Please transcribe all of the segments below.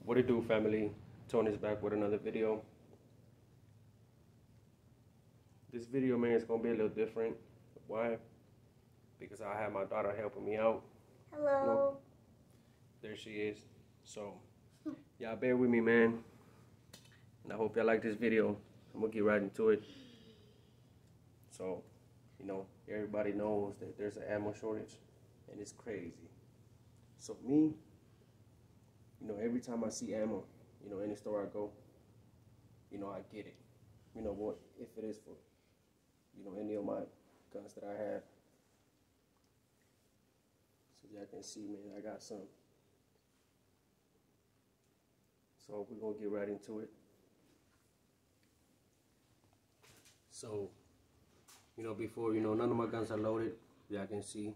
What it do, family? Tony's back with another video. This video, man, is gonna be a little different. Why? Because I have my daughter helping me out. Hello. There she is. So, y'all bear with me, man. And I hope y'all like this video. I'm gonna get right into it. So, everybody knows that there's an ammo shortage, and it's crazy. So me, every time I see ammo, any store I go, I get it. What if it is for, any of my guns that I have. So y'all can see, man, I got some. So we're gonna get right into it. So, before, none of my guns are loaded. Y'all can see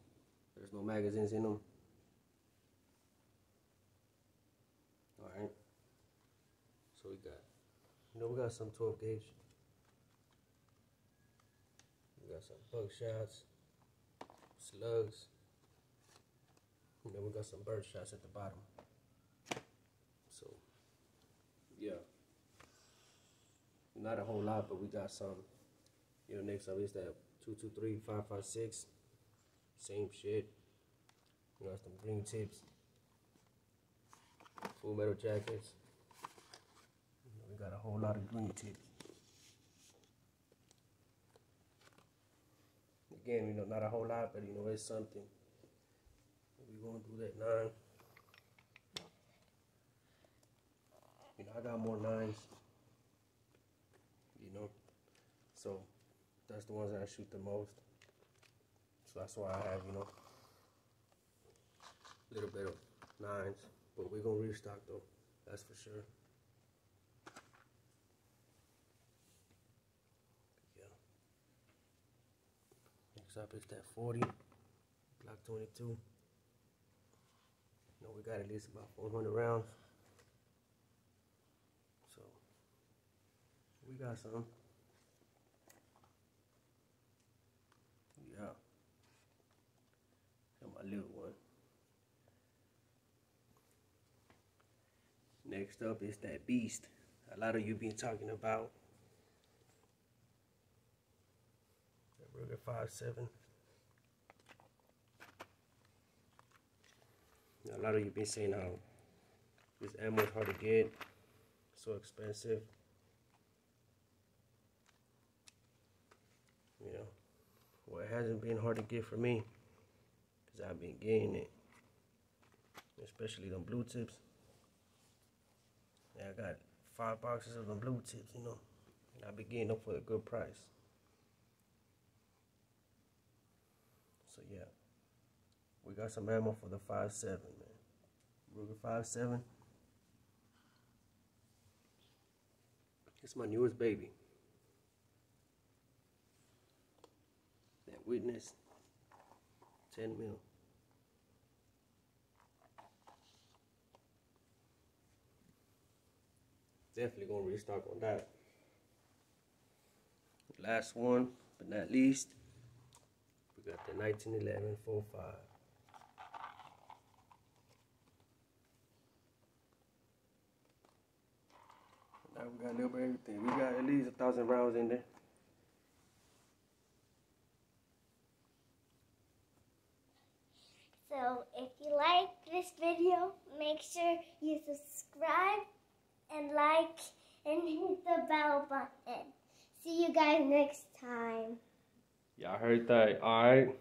there's no magazines in them. Alright. So we got some 12 gauge. We got some buckshots, slugs. And then we got some bird shots at the bottom. So, yeah. Not a whole lot, but we got some. Next up is that 223 556. Same shit. We got some green tips. Full metal jackets. We got a whole lot of green tips. Again, not a whole lot, but it's something. We're gonna do that 9. I got more 9s. So that's the ones that I shoot the most. So that's why I have, a little bit of 9s. But we're gonna restock though, that's for sure. Yeah. Next up is that 40, Glock 22. We got at least about 400 rounds. So we got some. Yeah. Got my little one. Next up is that beast. A lot of you been talking about. The Ruger 5.7. A lot of you been saying how this ammo is hard to get, so expensive. Well, it hasn't been hard to get for me, because I've been getting it, especially them blue tips. Yeah, I got 5 boxes of them blue tips, and I've been getting them for a good price. So yeah, we got some ammo for the 5.7, man. Ruger 5.7. It's my newest baby. That Witness 10 mil. Definitely gonna restock on that. Last one, but not least, we got the 1911 4.5. Now we got a little bit of everything. We got at least 1,000 rounds in there. So if you like this video, make sure you subscribe and like and hit the bell button. See you guys next time. Y'all heard that? Alright.